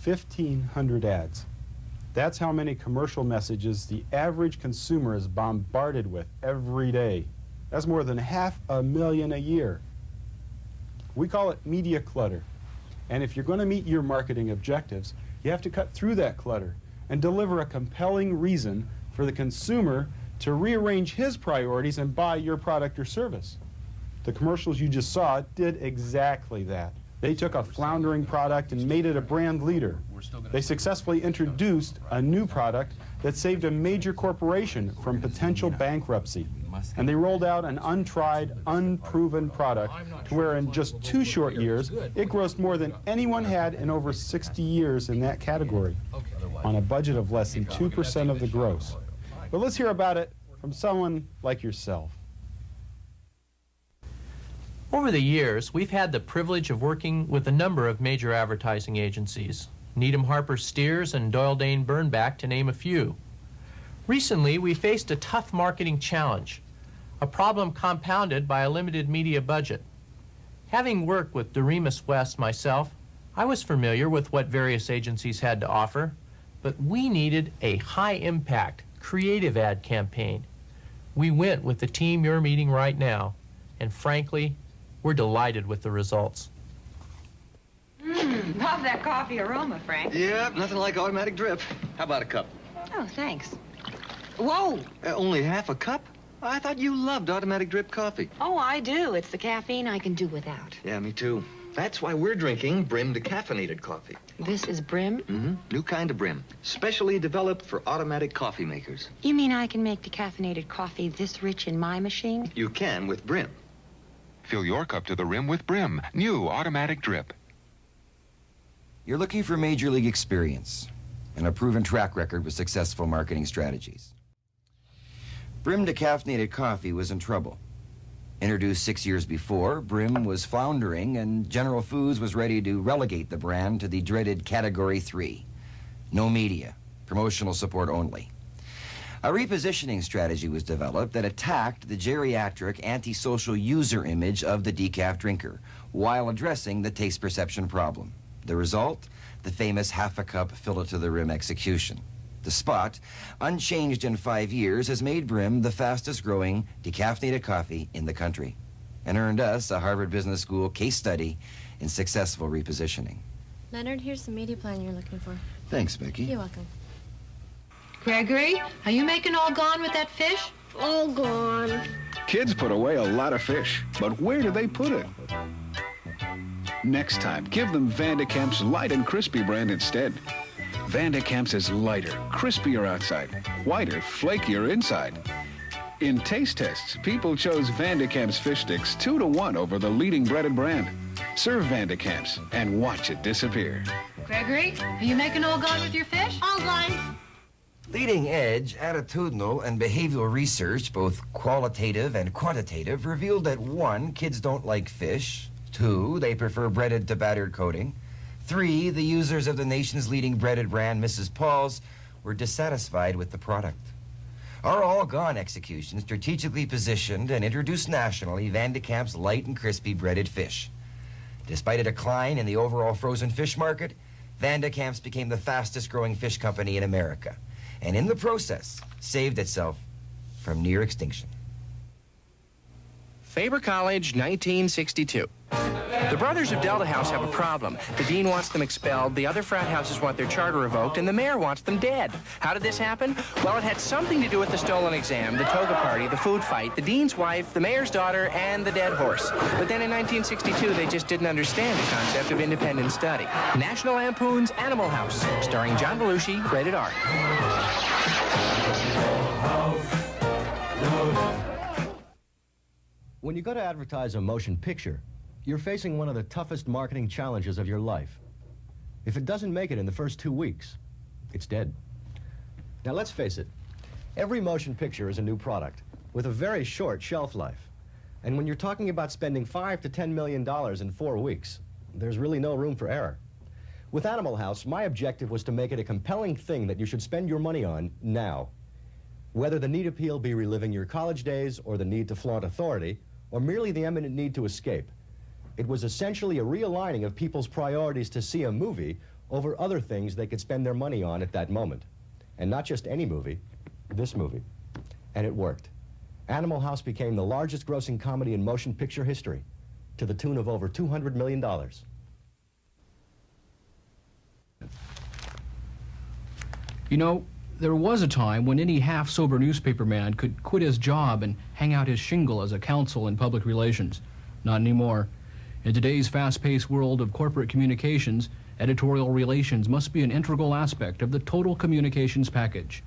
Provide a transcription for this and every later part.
1,500 ads. That's how many commercial messages the average consumer is bombarded with every day. That's more than 500,000 a year. We call it media clutter. And if you're going to meet your marketing objectives, you have to cut through that clutter and deliver a compelling reason for the consumer to rearrange his priorities and buy your product or service. The commercials you just saw did exactly that. They took a floundering product and made it a brand leader. They successfully introduced a new product that saved a major corporation from potential bankruptcy. And they rolled out an untried, unproven product to where in just 2 short years, it grossed more than anyone had in over 60 years in that category, on a budget of less than 2% of the gross. But let's hear about it from someone like yourself. Over the years, we've had the privilege of working with a number of major advertising agencies, Needham Harper Steers and Doyle Dane Bernbach, to name a few. Recently, we faced a tough marketing challenge, a problem compounded by a limited media budget. Having worked with Doremus West myself, I was familiar with what various agencies had to offer, but we needed a high-impact, creative ad campaign. We went with the team you're meeting right now, and frankly, we're delighted with the results. Love that coffee aroma, Frank. Yeah, nothing like automatic drip. How about a cup? Oh, thanks. Whoa! Only half a cup? I thought you loved automatic drip coffee. Oh, I do. It's the caffeine I can do without. Yeah, me too. That's why we're drinking Brim decaffeinated coffee. This is Brim? Mm-hmm. New kind of Brim. Specially developed for automatic coffee makers. You mean I can make decaffeinated coffee this rich in my machine? You can with Brim. Fill your cup to the rim with Brim, new automatic drip. You're looking for major league experience and a proven track record with successful marketing strategies. Brim decaffeinated coffee was in trouble. Introduced 6 years before, Brim was floundering and General Foods was ready to relegate the brand to the dreaded Category 3. No media, promotional support only. A repositioning strategy was developed that attacked the geriatric, antisocial user image of the decaf drinker while addressing the taste perception problem. The result? The famous half a cup, fill it to the rim execution. The spot, unchanged in 5 years, has made Brim the fastest growing decaffeinated coffee in the country and earned us a Harvard Business School case study in successful repositioning. Leonard, here's the media plan you're looking for. Thanks, Becky. You're welcome. Gregory, are you making all gone with that fish? All gone. Kids put away a lot of fish, but where do they put it? Next time, give them Van de Kamp's Light and Crispy brand instead. Van de Kamp's is lighter, crispier outside, whiter, flakier inside. In taste tests, people chose Van de Kamp's fish sticks 2 to 1 over the leading breaded brand. Serve Van de Kamp's and watch it disappear. Gregory, are you making all gone with your fish? All gone. Leading edge attitudinal and behavioral research, both qualitative and quantitative, revealed that 1, kids don't like fish. 2, they prefer breaded to battered coating. 3, the users of the nation's leading breaded brand, Mrs. Paul's, were dissatisfied with the product. Our all-gone execution strategically positioned and introduced nationally Van de Kamp's light and crispy breaded fish. Despite a decline in the overall frozen fish market, Van de Kamp's became the fastest growing fish company in America, and in the process, saved itself from near extinction. Faber College, 1962. The brothers of Delta House have a problem. The dean wants them expelled, the other frat houses want their charter revoked, and the mayor wants them dead. How did this happen? Well, it had something to do with the stolen exam, the toga party, the food fight, the dean's wife, the mayor's daughter, and the dead horse. But then in 1962, they just didn't understand the concept of independent study. National Lampoon's Animal House, starring John Belushi, rated R. When you go to advertise a motion picture, you're facing one of the toughest marketing challenges of your life. If it doesn't make it in the first 2 weeks, it's dead. Now let's face it, every motion picture is a new product with a very short shelf life. And when you're talking about spending $5 to $10 million in 4 weeks, there's really no room for error. With Animal House, my objective was to make it a compelling thing that you should spend your money on now. Whether the need appeal be reliving your college days or the need to flaunt authority, or merely the imminent need to escape. It was essentially a realigning of people's priorities to see a movie over other things they could spend their money on at that moment. And not just any movie, this movie. And it worked. Animal House became the largest grossing comedy in motion picture history, to the tune of over $200 million. You know, there was a time when any half-sober newspaperman could quit his job and hang out his shingle as a counsel in public relations. Not anymore. In today's fast-paced world of corporate communications, editorial relations must be an integral aspect of the total communications package.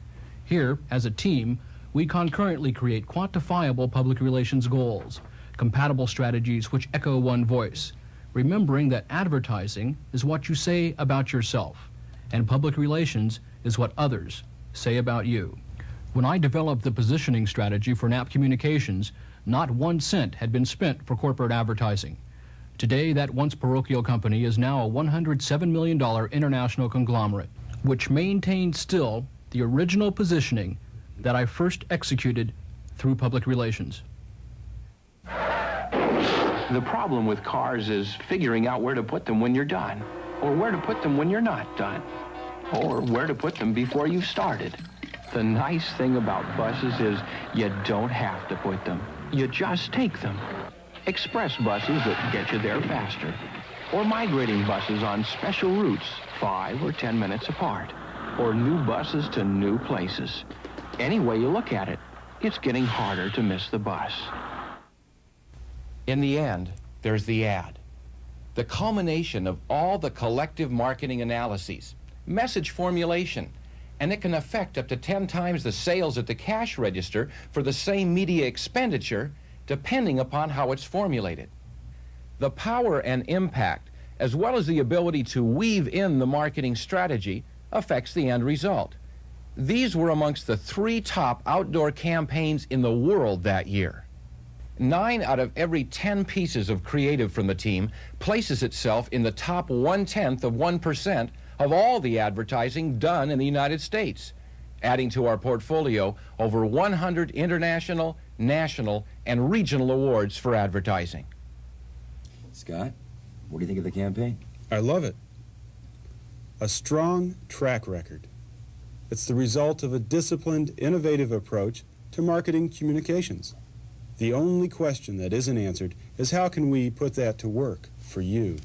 Here, as a team, we concurrently create quantifiable public relations goals, compatible strategies which echo one voice, remembering that advertising is what you say about yourself, and public relations is what others say about you. When I developed the positioning strategy for NAP Communications, not 1 cent had been spent for corporate advertising. Today, that once parochial company is now a $107 million international conglomerate, which maintains still the original positioning that I first executed through public relations. The problem with cars is figuring out where to put them when you're done, or where to put them when you're not done, or where to put them before you've started. The nice thing about buses is you don't have to put them. You just take them. Express buses that get you there faster, or migrating buses on special routes 5 or 10 minutes apart, or new buses to new places. Any way you look at it, it's getting harder to miss the bus. In the end, there's the ad. The culmination of all the collective marketing analyses, message formulation, and it can affect up to 10 times the sales at the cash register for the same media expenditure, depending upon how it's formulated. The power and impact, as well as the ability to weave in the marketing strategy, affects the end result. These were amongst the 3 top outdoor campaigns in the world that year. 9 out of every 10 pieces of creative from the team places itself in the top 1/10 of 1% of all the advertising done in the United States, adding to our portfolio over 100 international, national, and regional awards for advertising. Scott, what do you think of the campaign? I love it. A strong track record. It's the result of a disciplined, innovative approach to marketing communications. The only question that isn't answered is how can we put that to work for you?